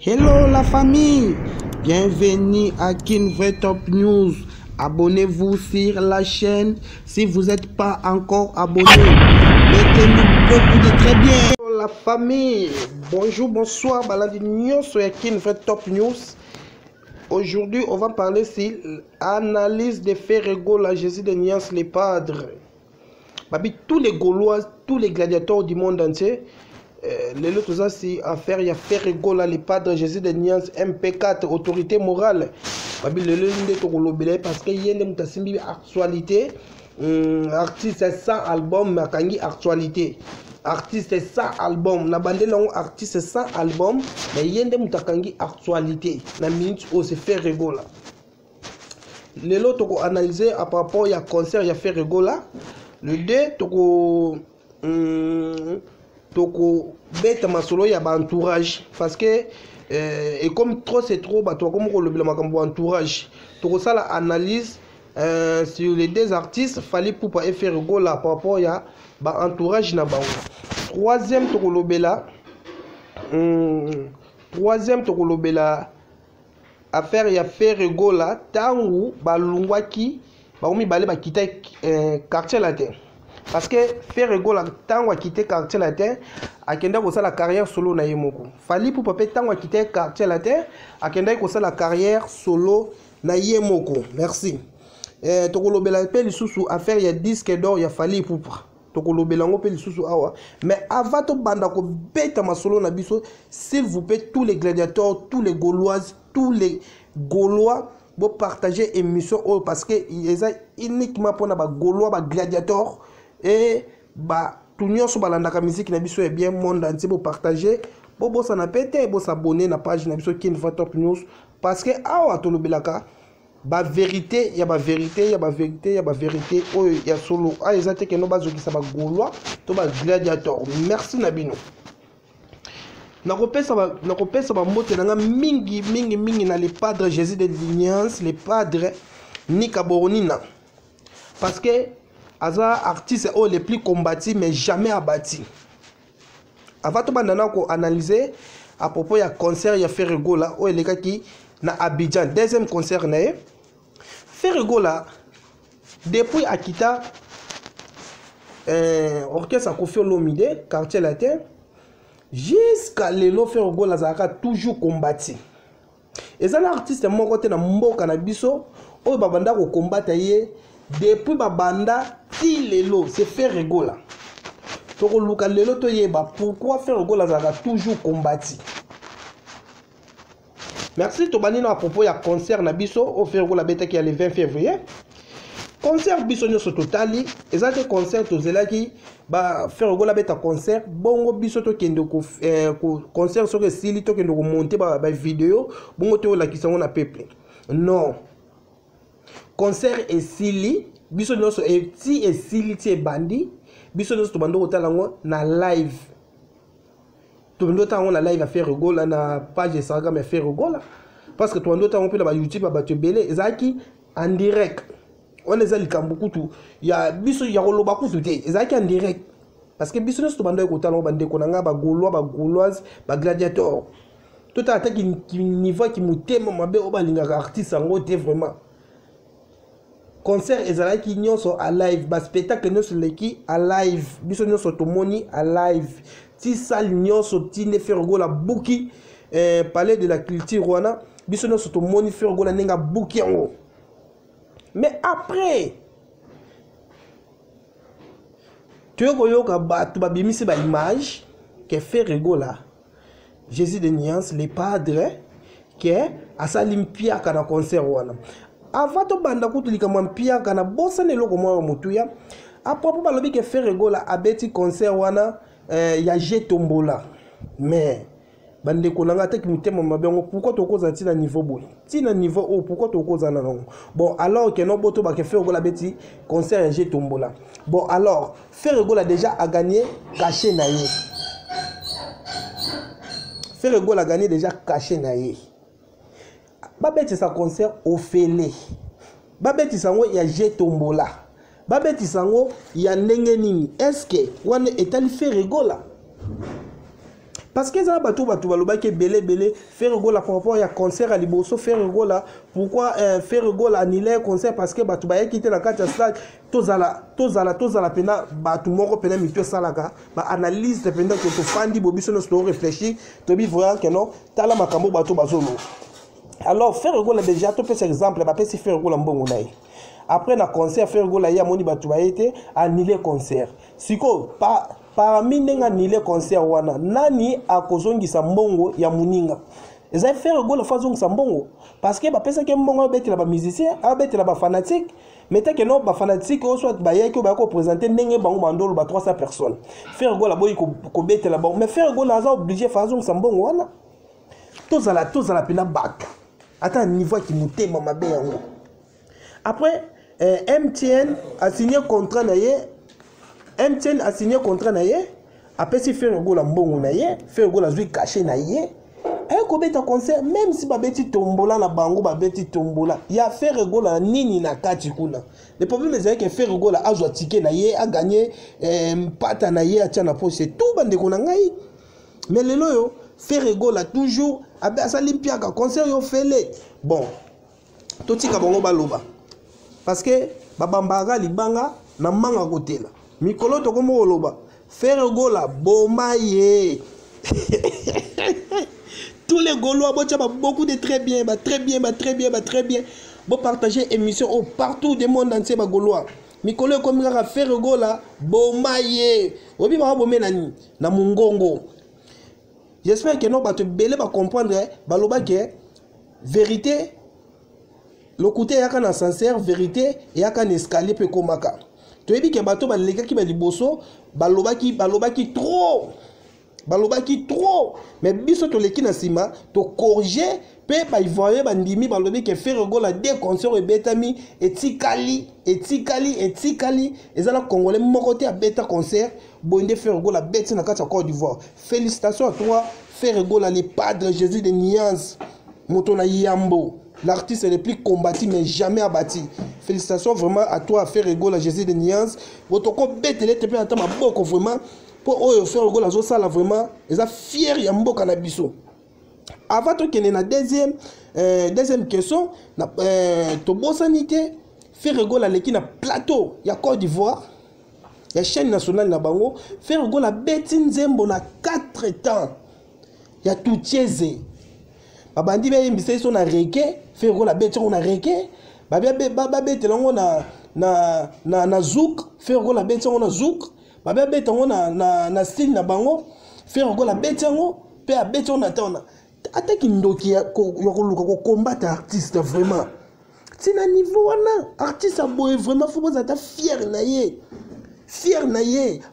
Hello la famille, bienvenue à Kinvray Top News. Abonnez-vous sur la chaîne si vous n'êtes pas encore abonné. Mettez-nous beaucoup de très bien. Hello la famille, bonjour, bonsoir, balade news sur Kinvray Top News. Aujourd'hui, on va parler sur l'analyse des faits rigolos à Jésus de Nyans les Padres. Tous les Gaulois, tous les gladiateurs du monde entier, les autres aussi affaire il y a fait rigoler les Padres Jésus de Nyans MP4 autorité morale. Parce que il y a une actualité, artiste 100 albums makangi actualité. Artiste 100 albums na bande long artiste 100 albums mais il y a une actualité. Na minute où c'est fait rigoler. Les autres ont analysé à propos il y a concert il y a fait rigoler. Le 2 toko bête masolo ya ba entourage parce que et comme trop c'est trop bah toi comme le makambo entourage toko ça la analyse sur les deux artistes fallait pour pas faire rigolo par rapport ya ba entourage na bango. Troisième toko lobela affaire ya fait rigolo tangu ba lungwaki ba omi balé ba kita quartier latin. Parce que faire rigolo tant qu'on quitter quartier latin, à kenda ko la carrière solo na yemoko. Fali pour papa tant qu'on quitter quartier latin, à kenda ko la carrière solo na yemoko. Merci. Tokolo bela pe lisusu affaire ya disque d'or ya fali pour tokolo bela ngo pe lisusu awa. Mais avant to banda ko beta ma solo na biso, s'il vous plaît tous les gladiateurs, tous les Gauloises, tous les Gaulois vous partagez émission parce que ils ont uniquement pour na ba Gaulois ba gladiateurs. Et bah tout le monde sur la musique na biso est bien monde entier pour partager bon ça n'a pas été bon s'abonner na page na biso Kinvray Top News parce que awa to lobelaka ba vérité ya ba vérité oh ya solo ah ezate que no bazoki sa ba Gaulois to ba gladiateur merci na bino na kopesa ba mote na mingi na les Padres Jésus de Nyans les Padres Nika Boronina parce que Aza artiste les plus combattus mais jamais abattu. Avant tout bandana ko analyser à propos ya concert ya fait rigolo là les gars qui na Abidjan deuxième concert na fait rigolo depuis Akita orchestre Koffi Olomide quartier latin jusqu'à lelo fait rigolo zaka toujours combattu. Et ça l'artiste mon côté na mboka na biso o babanda ko combattre yé depuis babanda ti lelo c'est faire rigola toko luka lelo to yeba pourquoi faire rigola zaka toujours combattu. Merci to banino à propos ya concert na biso au faire rigola beta qui a le 20 février concert biso nyoso totali ezate concert to zelaki ba faire rigola beta concert bongo biso to kende ko concert so que sili to kende ko monter ba vidéo bongo to la kisango na peuple non concert et sili biso nyonso eti et sili ti bandi biso nyonso to bando kotalango na live to bando tango na live a faire rigolo na page Instagram a faire rigolo parce que to bando tango pe na ba YouTube ba to belé ezaki en direct on les a likambu kutu ya biso ya koloba kutu te ezaki en direct parce que biso nyonso to bando kotalango bande konanga ba Gaulois ba Gauloises ba gladiateurs tout à attaque qui niveau qui mutema mabe obalinga artiste ngo te vraiment concert ezalaki nyonso à live ba spectacle nyonso leki à live biso nyonso tomoni à live ti salle nyonso ti ne faire rigolo buki palais de la culture wana biso nyonso tomoni faire rigolo nenga buki yango mais après tu yoka batu babimisi ba image que fait rigolo Jésus de Nyans les Padres que asalimpia kana concert wana avant to banda kutulika mwampia kana bosa ne loko mwa mutuya apopo balobi ke faire rigolo abeti concert wana ya Jet Tombola mais bande konanga te ki mutema mabengo pourquoi to koza ti na niveau boy ti na niveau o pourquoi to koza na non bon alors que no boto ba ke faire rigolo abeti concert ya Jet Tombola bon alors faire rigolo déjà a gagné cachet na ye faire rigolo a gagné déjà cachet na ye babeti sa concert au Félé babeti sango ya Jet Tombola babeti sango ya ndenge nini est-ce que wana etali fait rigolo parce que ça bateau baloba qui belé faire gola par rapport à concert à liboso faire gola pourquoi faire gola annuler concert parce que bato ba quitter la carte stade tozala pena bato moko pena mito salaka ba analyse pena que to fandi bobiso no sto réfléchir to bi voir que non tala makambo bato bazolo alors faire gola déjà to peut exemple ba peut si faire gola mbongo naï après na concert faire gola ya moni bato ba été annuler concert siko pas parmi nenga nile concert wana nani akozongisa mbongo ya muninga eza faire gola fazongisa mbongo parce que ba pesa ke mbongo betela ba musicien abetela ba fanatique mais que non ba fanatique o soit ba yeki ba ko présenter ndenge bango bandolo ba 300 personnes faire gola boy ko betela ba mais faire gola za obligé fazongisa mbongo wana tozala pena baka ata niveau qui mutema mabe yango après MTN a signé contrat na ye MTN a signé contrat na ye après si faire gola mbongo na ye faire gola zui caché na ye et ko beta concert même si ba beti tombola na bango ba beti tombola ya faire gola nini na kati kuna le problème c'est que faire gola azwa ticket na ye a gagné pata na ye a tia na poche tout bande ko na ngai mais lelo yo faire gola toujours abe asalimpia ka concert yo fele bon totika bango baloba parce que babambaka libanga na manga kotela mikolo to komo oloba faire gola bomaye tous les Gaulois beaucoup de très bien bon partager émission au partout du monde entier ba Gaulois mikolo comme ka faire gola bomaye obi ba bomé nani na mungongo j'espère que non ba te belé ba comprendre ba loba que vérité le côté yaka na sincère vérité yaka na escalier pe komaka tu es dit que bateau ba lega ki ba liboso balobaki trop mais biso to leki na sima to corriger pe ba ivoyer bandimi balobi que faire gola des concerts et betami etikali ezala congolais moko te a beta concert bonde faire gola beti na kati ya Côte d'Ivoire félicitations à toi faire gola les padres Jésus de Niance motona yambo. L'artiste est le plus combattu mais jamais abattu. Félicitations vraiment à toi, faire rigolo à Jésus de Niance. Votre corps bête, il est peu attendre beaucoup vraiment pour faire rigolo à Zosala vraiment. Ils sont fiers y a beaucoup cannabiso. Avant que na deuxième question, na to bosanité faire rigolo à l'équipe na plateau, il y a Côte d'Ivoire. Il y a chaîne nationale na bango, faire rigolo à Betty Zembo na 4 temps. Il y a tout tièze. Babandi ba yembisa iso na reggae faire gola bete on na reggae babia bete longo na zouk faire gola bete on na zouk babia bete on na style na bango faire gola bete on pe a bete on atona ataki ndoki ya ko combattre artiste vraiment tina niveau wana artiste aboye vraiment faut pas être fier na ye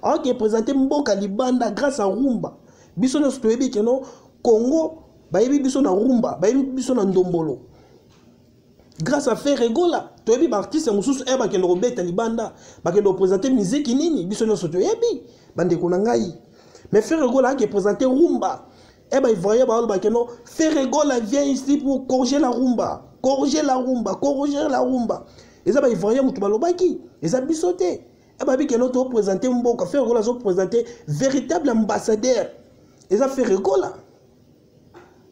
alors que présenter mboka libanda grâce à rumba biso no stoyebi que non Congo bayebi biso na rumba bayebi biso na ndombolo grâce à faire rigola toyebi ba artiste mususu eba ke robeta libanda ba ke représenter musique nini biso no soto yebi bande ko na ngai mais faire rigola ke présenter rumba eba ivoyer ba ke no faire rigola vient ici pour corriger la rumba eza ba ivoyer mutu balobaki eza bisoté eba bi ke no to présenter mboka faire rigola zo présenter véritable ambassadeur eza faire rigola.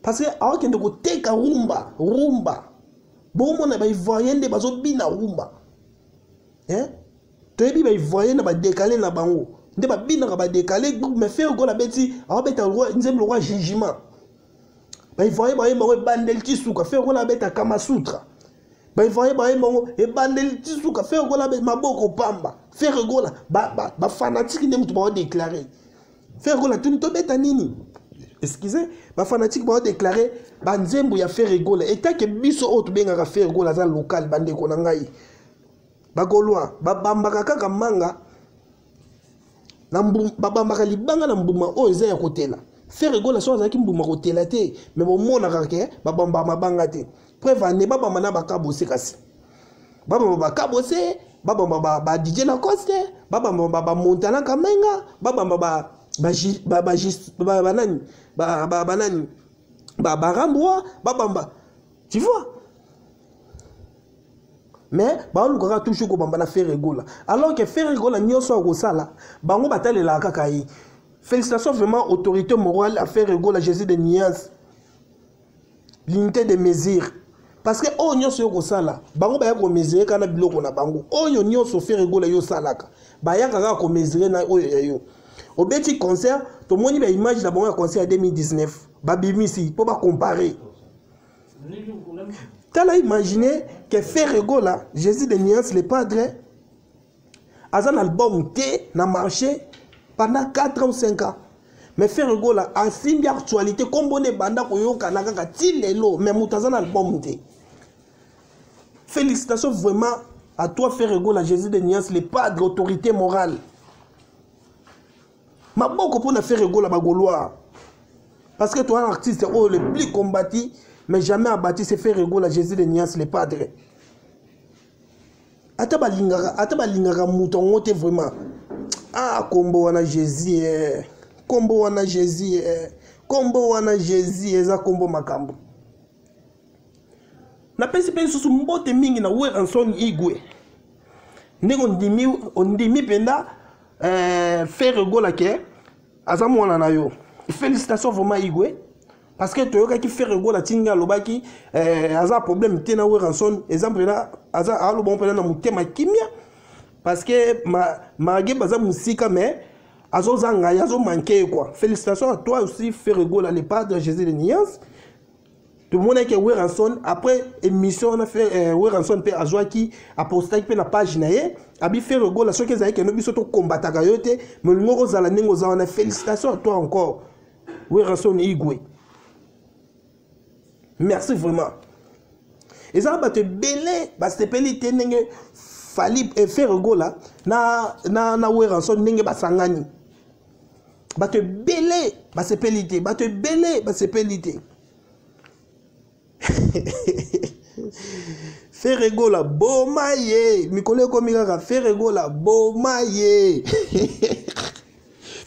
Parce que alors qu'il y a des rumba, bon on a des voyants de baso bina rumba, hein? Tu es bien voyant de décaler na bango, de bina ba décaler mais faire go la bêtise, alors bête le roi, nous aime le roi jugement. Bah voyant bandel tisuka, faire go la bête à Kamasutra. Bah voyant et bandel tisuka, faire go la bête maboko pamba, faire go la ba fanatique ne m'ont déclaré, faire go la tu ne te bête à nini. Excusez, ma fanatique m'a déclaré banzembo ya faire rigolo et tant que biso autre benga faire rigolo za local bande ko na ngai ba Gaulois ba bambaka kaka manga na ba bambaka libanga na mbuma o eza ya kotela faire rigolo so za ki mbuma kotela te mais bon mona kaka ba bamba mabanga te preuve ne ba bamba na ba kabose kasi ba bamba ba kabose ba bamba ba DJ na coste ba bamba ba montana kamenga ba bamba ba Barambois, Babamba. Tu vois? Mais, on aura toujours qu'on va faire rigolo. Alors que faire rigolo, nous sommes au sala, bango batale la kakai. Félicitations vraiment, autorité morale, affaire égale à Jésus de Nias. L'unité de mesure. Parce que on y a sur ça là. Bango ba yako mesurer kana biloko na bango. On y a sur faire égale yo salaka. Ba yaka ko mesurer na oyo yo. Au petit concert, tout le monde a image de bon concert en 2019. Ba bimisi pour pas comparer. T'as imaginé que faire égale Jésus de Nias le padre a un album T na marché pendant 4 ou 5 ans. Mais faire égale en signe d'actualité comme on est banda ko yo kanaka ka tilelo mais mutazan album T. Félicitations vraiment à toi, faire égale à Jésus de Nias, le padre autorité morale. Ma beaucoup pour faire égale à Bagolois. Parce que toi, un artiste oh, le plus combattu, mais jamais abattu, c'est faire égale à Jésus de Nias, le padre. Ataba lingara mouton, on vraiment. Ah, combo wana Jésus, combo wana Jésus, combo wana Jésus, ça combo makambo. Na pesi pesi sous mbote mingi na Weranson Igwe. Ndenge ondimi penda faire égale ke azamu wana na yo. Félicitations vraiment Igwe parce que toyoka ki faire égale tinga lobaki aza problème te na Weranson exemple na aza alo bon penda na mutema kimia parce que mage baza musika mais azo zanga yazo manquer quoi. Félicitations à toi aussi faire égale à le padre Jésus de Nias. Tout le monde est que Weranson après émission on a fait Weranson pe azwaki apostai pe na page na ye abi faire égale ce que ça que no biso to combattre yote mais ngoko zala ningo za on a félicitations à toi encore Weranson Igwe. Merci vraiment. Et ça va te belé ba se peli te ndenge fali faire égale na Weranson ndenge ba sangani. Ba te belé ba se peli te, ba te belé ba se peli te. Faire égale bomaye mikole komika faire égale bomaye.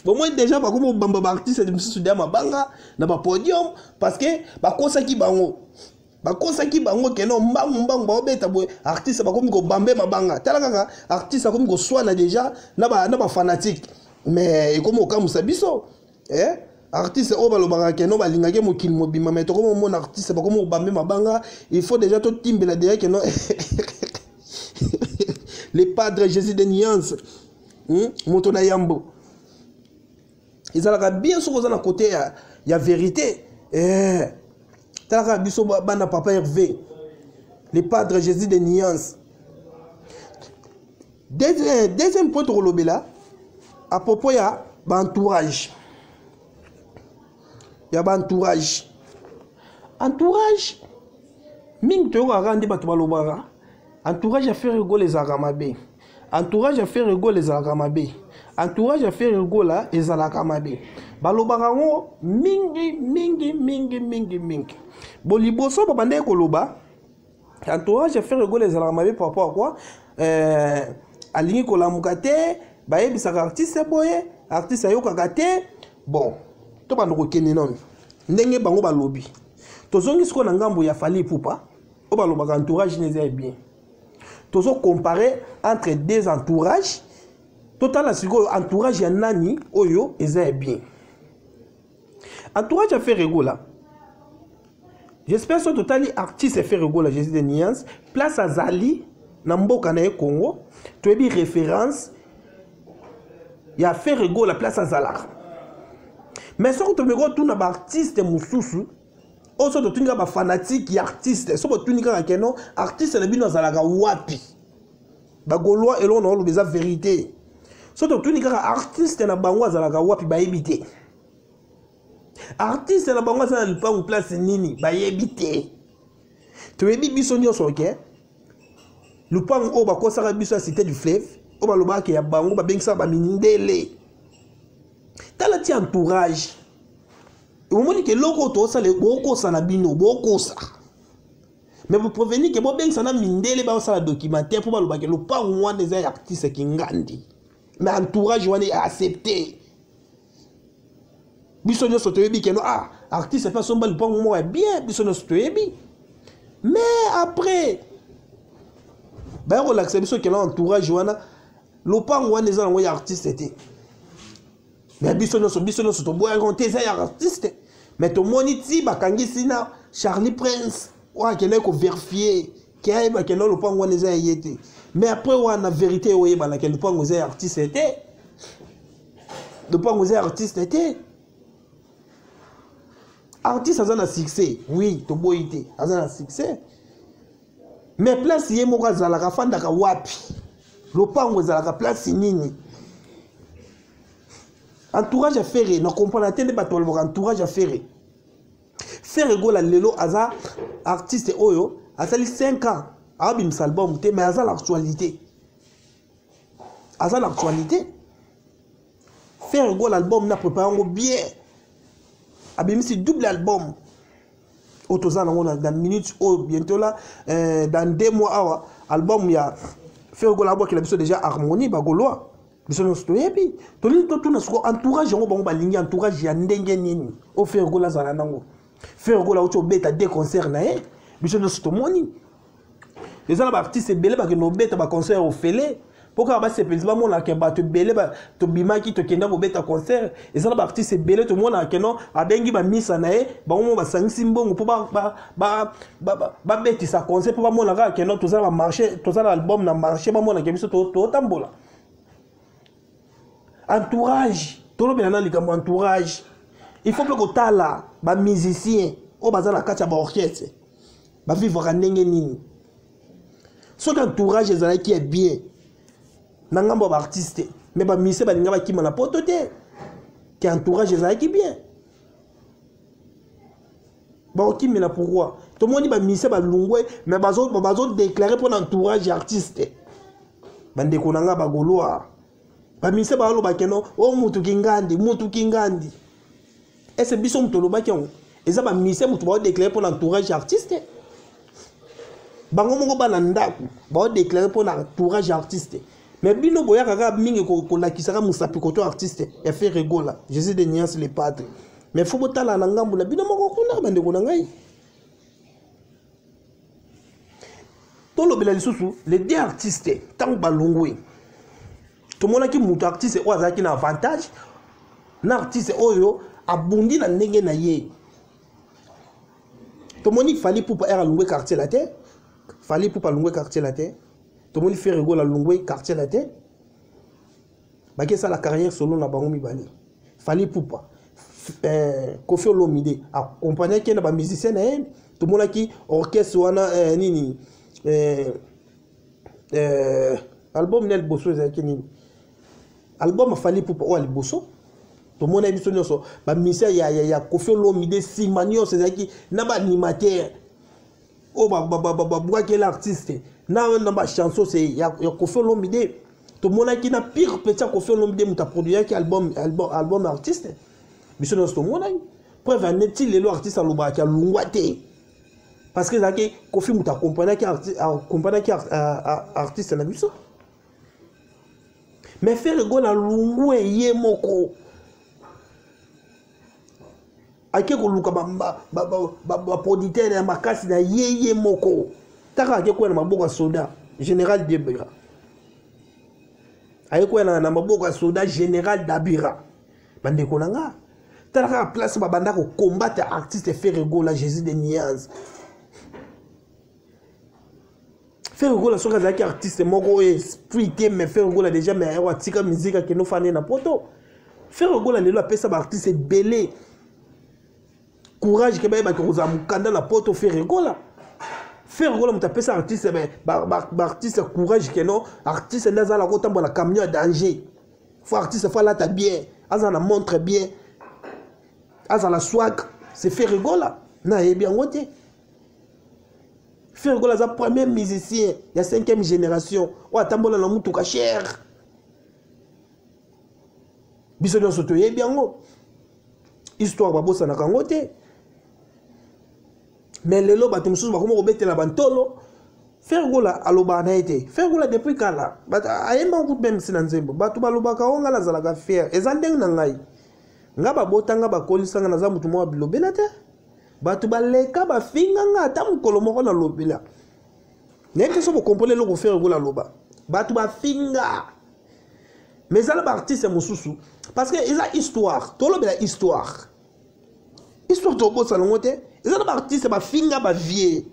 Bon moi déjà pas comme bamba artiste de monsieur Soudia mabanga na ba podium parce que ba kosaki bango ke no mbangu ba obeta boy artiste ba comme ko bambe mabanga tala kaka artiste comme ko soana déjà na ba fanatique mais et comme okamu sabiso artiste o balobaka ke no balingaki mokili mobima mais to comme mon artiste ba comme bambe mabanga il faut déjà to timbela déjà que non les padres Jésus de Nias moto na yambo ils allaient bien sûr à côté il y a vérité talaka biso bana papa Hervé les padres Jésus de Nias. Deuxième point to lobela à propos ya entourage. Il y a un entourage. Entourage. Ming to randi batu balobara. Entourage à faire égale les aramabe. Entourage à faire égale les aramabe. Entourage à faire égale les aramabe. Balobara ngo mingi. Boliboso babande koloba. Entourage à faire égale les aramabe par rapport à quoi? Alingi kolamukate, baye bisaka artiste boye, artiste ayoka kate. Bon. To bandoko kene non ndenge bango balobi tozongi siko na ngambo ya fali pupa o baloba entourage neza bien tozo comparer entre deux entourages total siko entourage ya nani oyo eza bien entourage à faire égale j'espère que total artiste faire égale Jésus de Nias place à Zali na mboka na Congo to ebi référence ya faire égale place à Zalaka. Mais si tu me vois tout un artiste moussoussou, ou si tu es un fanatique artiste, si tu es un artiste, tu es un wapi. Bagolois et l'on a la vérité. Si tu es un artiste, tu es un wapi, tu es artiste, tu es un place nini, tu es habité. Tu es bisonio ok? Le pan au bako sara biso la cité du fleuve, au baloba qui a bango, ba bengsa ba minindele. T'as le entourage. Et au moment que l'autre ça le boko ça na bino boko ça. Mais pour prévenir que bobeng ça na mindele ba ça documentaire pour baloba que le pas moi des artistes qui ngandi. Mais entourage on est accepté. Bisonyo sotoyebi que non ah artiste pas son bal pas moi bien bisonyo sotoyebi. Mais après ben relaxer biso que l'entourage wana le pas moi des artistes était. mais biso nyonso toboya konte eza ya artiste mais tomoni ti bakangisi na Charlie Prince oyo akendaki kovérifie ke ayeba kenda lopango wana eza ya ye te mais après wana vérité oyebana ke lopango eza ya artiste te lopango eza ya artiste te artiste aza na succès oui toboyi te aza na succès mais place ye moko azalaka afandaka wapi lopango ezalaka place nini entourage à faire na comprendre te nde bato balobaka entourage à faire Gola lelo aza artiste oyo azali 5 ans abimisa album te mais aza l'actualité Faire Gola album na préparé ngo bien abimisi double album otoza nango dans minutes ou bientôt là dans 2 mois awa album ya Faire Gola boki la biso déjà harmonie bagoloa biso no stoyebi tolini to tuna siko entourage ngo bango balingi entourage ya ndenge nini o Faire Gola zala nango Faire Gola ocho beta 2 concerts na e biso no stomoni les artistes belé ba ke no beta ba concert au fele pourquoi ba se pelisi ba mona ke ba to belé ba to bimaki to kenda ko beta concert les artistes belé to mona ke no abengi ba misa na e ba mo ba sangisi mbongo po ba beti sa concert po ba mona ka ke no to za ba marché to za album na marché ba mona ke biso to tambola entourage tolo bena likambo entourage il faut que tala ba musicien o bazala kacha ba orchestre ba vivre ndenge nini so entourage ezala qui est bien na ngambo ba artiste mais ba musicien ba linga ba kima na poto te que entourage ezala qui bien ba kimi na pourquoi tout le monde ba musicien ba lungwe mais bazo déclarer pour entourage artiste bande konanga ba goloa ba musicien ba lo ba keno o mutu kingandi est-ce biso mutu lo ba keno eza ba musicien mutu ba déclarer pour entourage artiste bango mongo bana ndaku ba déclarer pour entourage artiste mais bino boya kaka mingi ko lakisaka musapi koto artiste ya Faire Gola Jésus de Niance les padres mais faut botala na ngambu la bino moko kuna bande ko ngai tolo bela lisusu les deux artistes tant balongwe to mona ki mutu artiste o azaki na avantage na artiste oyo abundi na ndenge na ye to moni fali pour era longwe quartier la terre fali pour longwe quartier la terre to moni Faire Gola longwe quartier la terre ba ça la carrière solo na bango mibali fali pour Koffi Olomide accompagné qui na ba musicien na ye to mona ki orchestre wana nini album nel bosso ezaki nini album fali pour o liboso to mona biso nyonso ba musicien ya Koffi Olomide Simanyo ezaki na ba animateur o ba quel artiste na ba chanson c'est ya Koffi Olomide to mona ki na pire petit Koffi Olomide muta produire ki album artiste biso nyonso to mona preuve aneti lelo artiste aloba ki lungwate parce que zaki Koffi muta accompagner ki artiste na biso mais Faire Gola lungwe ye moko ake ko luka ba producteur ya makasi na ye moko taka ake ko na maboko ya soda général Debira ake ko na maboko ya soda général Dabira bande ko nanga taka place ba banda ko combattre artiste Faire Gola Jésus de Niance Faire Gola soka zaki artiste moko esprit te mais Faire Gola déjà mais wa tika musique ke no fane na poto Faire Gola lelo apesa ba artiste belé courage que ba ko za mukanda na poto Faire Gola mutapesa artiste artiste courage que non artiste ndaza la ko tambola camion danger faut artiste faut la ta bien azana montre bien azana swag c'est Faire Gola na ye bien ngote Faire Gola za premier musicien ya 5e génération o atambola na mutuka cher biso nyonso to ye bien ngo histoire babosa na kangote mais lelo bato mususu bakoma kobetela bantolo Faire Gola aloba na ete Faire Gola depuis kala bata ayemba kutu même sina nzembo bato balobaka onga lazalaka fier eza ndenge na ngai nga babotanga bakolisanga naza mutu mwa bilobela te bato baleka bafinga nga ata mokolo moko na lobela neke so bokomprene eloko Faire Gola loba bato bafinga mais ça ba artiste mosusu parce que ils a histoire to lo bela histoire to bossa longote ils a ba artiste ba finga ba vie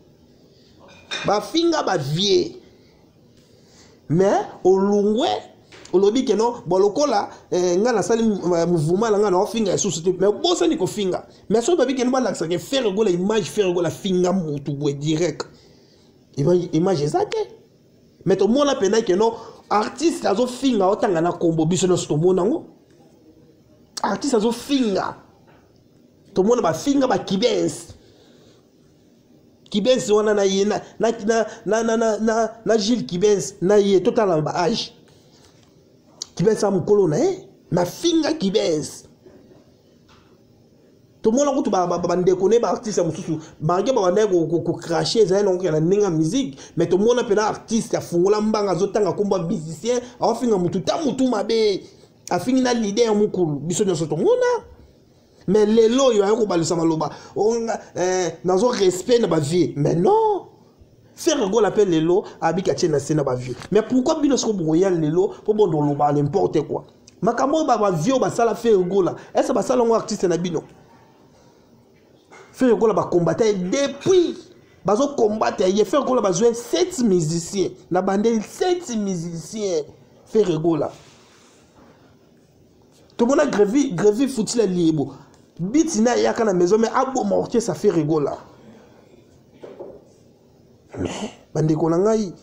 mais au longwe au lobby que non bon lokola nga na sali mouvement nga na finga esusu mais bossa ni ko finga mais so ba bi que no ba la que faire go la image faire go la finga mutu boy direct image ezake mais tout le monde a peine que non artiste azo finga otanga na kombo biso no sto monango artiste azo finga tout le monde ba finga ba kibens wana na yena na Gilles Kibens na ye total ba âge Kibens a mukolo na ma finga Kibens tout le monde a déconné par artiste mususu bange ba wana ko cracher za non na ninga musique mais tout le monde a peine artiste a fungola mbanga zotanga komba musicien a finga mutu ta mutu mabe a fingi na leader mukulu biso nyoso to mona mais lelo yo ayoko balisa maloba nazo respect na ba vie mais non faire go l'appelle lelo abika tena sena ba vie mais pourquoi bino so royal lelo pour bon loba n'importe quoi makambo ba vie ba sala faire go là est-ce ba sala ngo artiste na bino faire go là ba combattre depuis bazo combattre y faire go là ba jouer 7 musiciens na bande 7 musiciens faire go là tout le monde a grévé foutu la liebo bitina yaka na maison mais abo mortier ça fait rigoler mais bande ko na ngai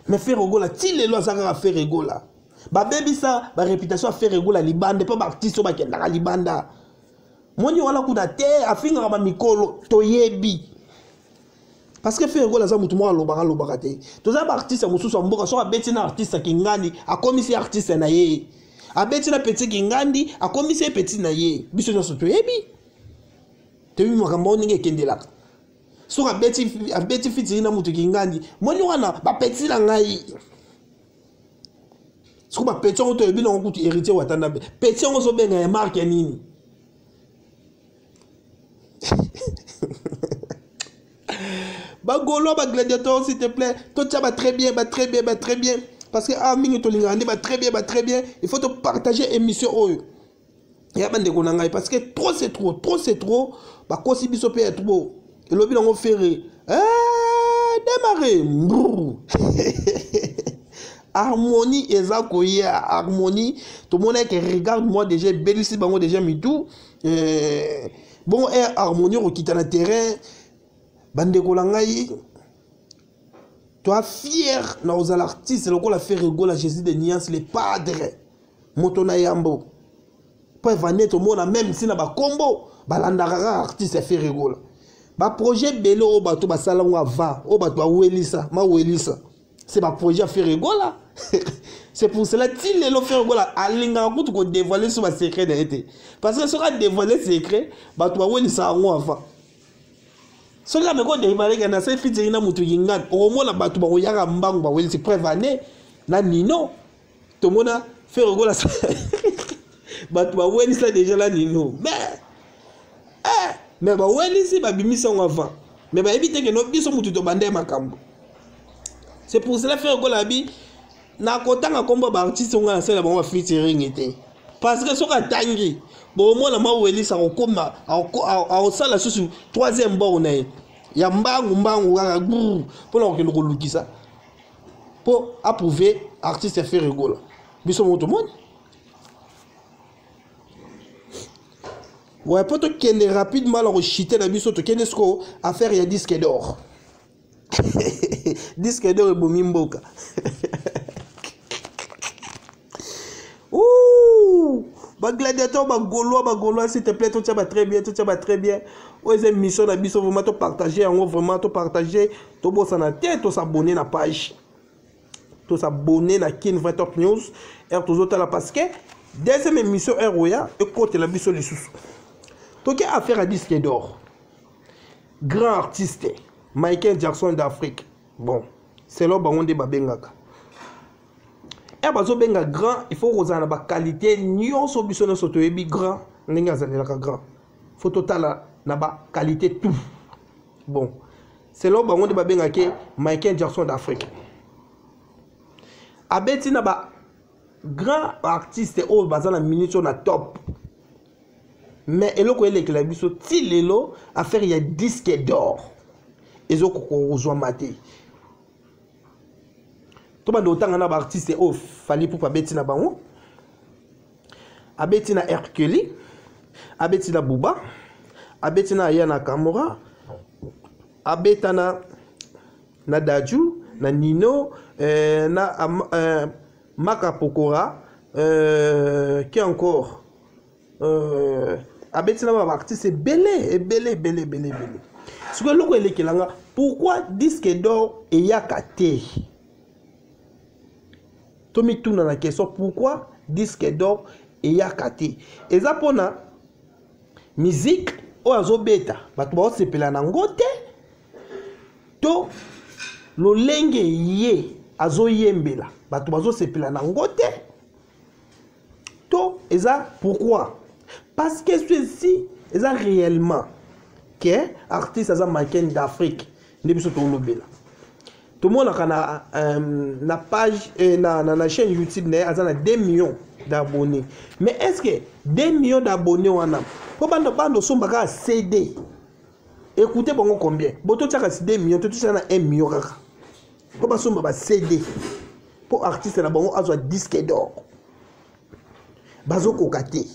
mais faire rigoler ti lelo azaka faire rigoler ba baby ça ba réputation à faire rigoler libande pas ba artiste ba kenda libanda moni wala kuda te afinga ba mikolo toyebi parce que faire rigoler ça mutu mo alobaka te to za ba artiste mususu mboka so ba betina artiste kingani a commissaire artiste na ye abeti na petit kingandi a commissaire petit na ye biso nyoso to yebi te mi makambo ninge kendelaka so abeti fiti na mutu kingandi moni wana ba petit la ngai so ba petit on to yebi na kutu héritier watanda petit on so benga ya marque nini ba golo ba gladiateur s'il te plaît to tcha ba très bien parce que mingi to lingandi ba très bien il faut te partager émission oyo ya bande ko nanga parce que trop c'est trop ba kosi biso pe trop et lobi nango ferré démarrer harmonie ezako ya harmonie tout le monde qui regarde moi déjà belisi bango déjà mitou bon harmonie rokita na terrain bande ko ngai. Toi fier na aux artistes le la fait rigoler Jésus de Niance les padres motona yambo pas vaner tout monde même si na ba combo balandara artiste fait rigoler ba projet belo o bato ba sala ngo va o bato ba welisa ma welisa c'est ba projet fait rigoler c'est pour cela qu'il le fait rigoler alinga ko to dévoiler sur ba secret de été parce que sera dévoiler secret bato ba welisa ngo va soka me ko de bareka na se fiti na mutu yingana o mona batu ba oyaka mbangu ba welisi prévaner na nino to mona faire rigoler ça batu ba welisa déjà la nino mais ba welisi ba bimisa ngo avant mais ba éviter que no biso mutu to bande makambo c'est pour cela faire rigoler bi na kotanga komba ba artiste nga na sala ba featuring était parce que soka tangi bon moi la ma welisa ko koma a sala susu troisième bord na ya mbangu kaka pour que le lukisa pour approuver artiste fait rigoler biso moto monde ouais pour te kende rapidement la chiter na biso to kende sko affaire ya disque d'or disque d'or bomimboka ouh ba gladiateur ba gaulois s'il te plaît tout ça va très bien aux émissions na biso vraiment to partager vraiment to partager to bossa na tête to s'abonner na page to s'abonner na Kin Vrai Top News et tous autres là parce que deuxième émission Roya et côté la biso les sous to qui affaire à disque d'or grand artiste Michael Jackson d'Afrique bon c'est là bango de babengaka et bazo benga grand il faut rozana ba qualité nyonso biso no soto yebi grand ndenge azalelaka grand faut total na ba qualité tout bon c'est là bango de babenga ke Michael Jackson d'Afrique abeti na ba grand artiste au bazana minute on a top. Mais eloko elekela biso ti lelo affaire ya disque d'or. Ezoko ko rejoindre maté. To bando otanga na ba artiste au fali pour pas beti na bango. Abeti na Hercule, abeti na Bouba, abeti na Aya Nakamura, abeta na Daju, na Nino, na Maka Pokora, qui encore abeti na ba artiste belé. Ce que loko elekelanga, pourquoi disque d'or et yakate? Tomi tuna na question pourquoi disque d'or et yakate? Et ça pour na musique o azobeta batu ba sepela na ngote to lolenge ye azoyembela batu bazo sepela na ngote to eza pourquoi? Parce que ceci eza réellement que artiste aza maquin d'Afrique ne biso to lobela tout le monde a na page na chaîne YouTube ne azana 2 millions d'abonnés. Mais est-ce que 2 millions d'abonnés wana po bando sombaka CD écoutez bongo combien boto tchaka 2 millions to tchana 1 million kaka po ba somba ba CD pour artiste na bongo azwa disque d'or bazo kokate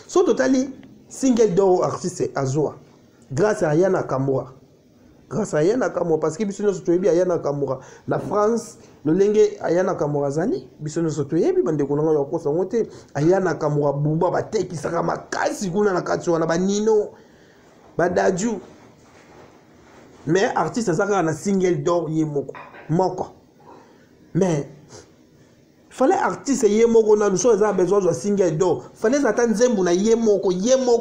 so totali single d'or artiste azwa grâce à Aya Nakamura. Grâce à Aya Nakamura, parce que biso nyonso toyebi Aya Nakamura na France lolenge Aya Nakamura zani biso nyonso toyebi bandeko nanga ya kosa ngote Aya Nakamura Bouba batekisaka makasi kuna na kati wana ba Nino ba Daju. Mais artiste azaka na single d'or ye moko mais fallait artiste ye moko na nous a besoin de single d'or fallait attendre nzembu na ye moko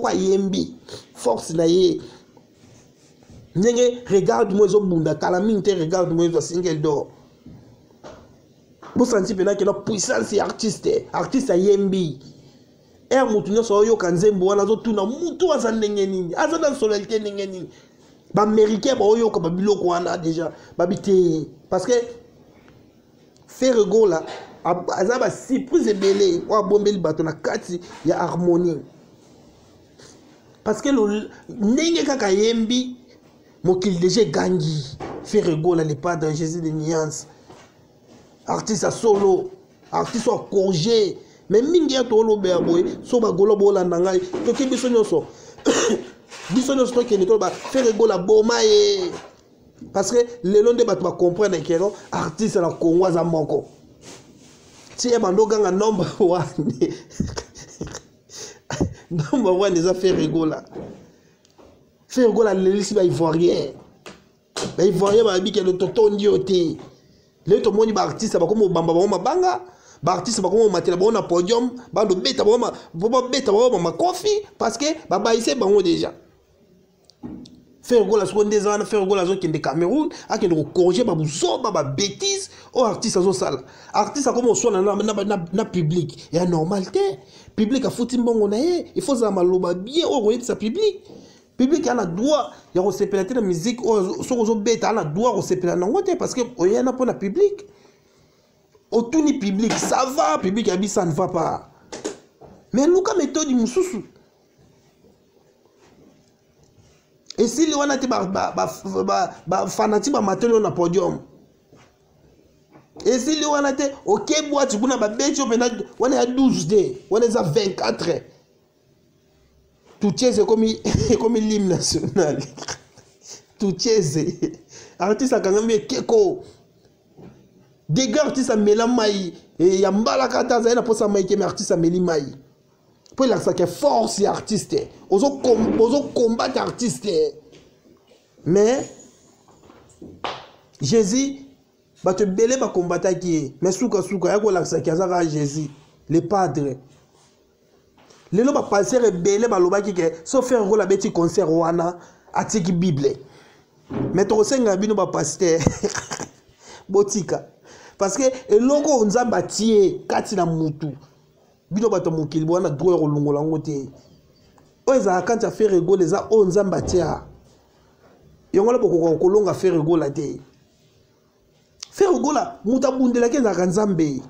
ayembi force na ye. Regarde-moi zo bunda calamité, regarde-moi zo single d'or. Vous sentez bien que la puissance est artiste a yembi. Er mutu nyoso yo kanzembo wana zo tuna mutu azandenge nini azana solalité ndenge nini ba américain ba yo ka biloko wana déjà babité parce que faire gola azaba surprise belé wa bombeli bato na kati ya harmonie parce que ndenge kaka yembi Mokil déjà gangi, fait rigoler les pas dans Jésus de nuances. Artiste à solo, artiste à congé, mais mingi à tolo béaboy, so ba golo bola nangai, to ki bisonyoso. Bisonyoso to ki ne to ba fait rigoler bomaye. Parce que les longs de bat ba comprendre que non, artiste à la Congo za moko. Si e bando ganga number 1. Number 1 déjà fait rigoler. Faire rigoler les ici ba ivoirien. Ba ivoirien ba bi ke le tonton ndioté. Le to moni ba artiste ba comme bamba ba mabanga, ba artiste ba comme matela ba na podium, ba do beta ba beta ba ma coffee parce que ba ba ici bango déjà. Faire rigoler sur des ans, faire rigoler zo kende Cameroun, a kende ko corriger ba buzo ba bêtise au artiste zo sala. Artiste comme on soit na public, ya normalité. Public a fouti mbongo na ye, il faut ça maloba bien au royaume sa public. Public a droit ya receper la musique so zo beta a droit receper la ngote parce que oya na pour la public. Au tout ni public ça va, public abi ça ne va pas. Mais luka méthode mususu. Et si les wana te ba fanatique ba matelo na podium. Et si les wana te OK boîte kuna ba becho pena wana ya 12 d, wana za 24. Tout c'est comme l'hymne national. Tout c'est artiste quand même keko. Des gars artiste mela mai et ya mbala kata za na posa mai ke artiste meli mai. Pour la ça que force et artiste. Ozo combattre artiste. Mais Jésus va te belé ba combattre qui mais souka ya ko la ça que za Jésus le padre. Les gens passer rebelle baloba ki ke so faire rôle beti concert wana atiki bible mais to senga bino ba pasteur botika parce que eloko nzamba tie kati na mutu bino bato mokili bwana droit ko longola ngote oza quand tu faire rigoler za o nzamba tia yongola boko ko longa faire rigoler te faire rigoler muta bundela ke za nzambe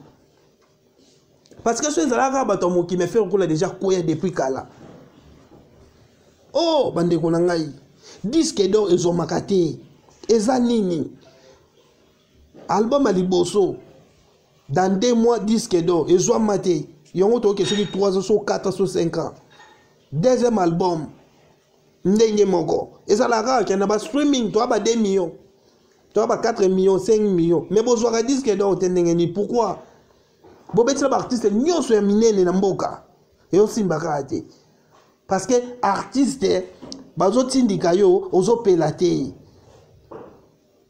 Parce que ce Zalaka Batomo qui me fait recoller déjà quoi depuis Kala. Oh, bande konangai. Disque d'or ezo makate. Eza nini. Album à Liboso. Dans 2 mois, disque d'or. Ezo mate. Yongo toke sur 3 ans, 4 ans, 5 ans. Deuxième album. Ndenge moko. Eza la rare qui a pas streaming. Toi, 2 millions. Toi, 4 millions, 5 millions. Mais besoin disque d'or. Pourquoi? Bobeti la artiste nyo so minene na mboka. Et aussi mbakate. Parce que artiste bazo tindika yo ozo pelate.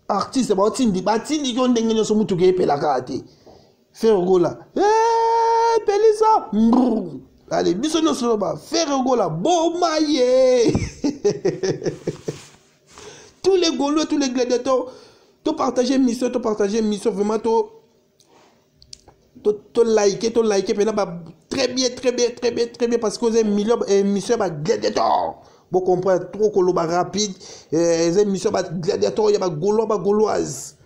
Artiste bazo tindi batindi yo ndenge nyo so mutu ke pelaka te. Faire gola. Pelisa. Allez, biso no so ba faire gola bomaye. Tous les Gaulois, tous les gladiateurs, to partager mission vraiment to liker, très bien, parce que vous avez mission gladiateur. Vous comprenez trop que rapide, les missions gladiateur, il y a Gaulois, Gauloises.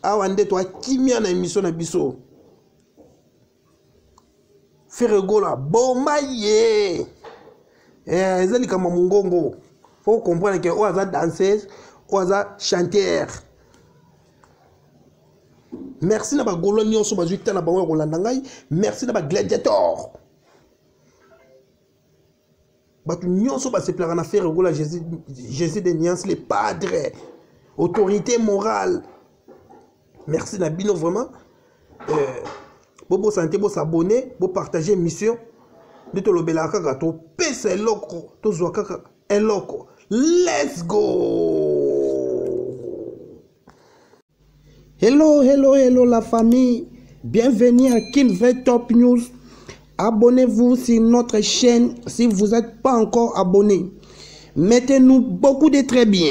Awande toi qui m'a na émission na biso. Faire gola, bomaye. Ezali kama mungongo. Faut comprendre que oaza danseuse, oaza chanteur. Merci na ba Gaulois nyonso bazwita na bango kolanda ngai. Merci na ba gladiateur. Batu nyonso ba se plera na faire gola Jésus de Niance les padres. Autorité morale. Merci Nabino vraiment. Bobo santé, bo s'abonner, bo partager mission. De to lobela kaka to pesa eloko, to zwa kaka eloko. Let's go. Hello la famille. Bienvenue à Kinve Top News. Abonnez-vous sur notre chaîne si vous n'êtes pas encore abonné. Mettez-nous beaucoup de très bien.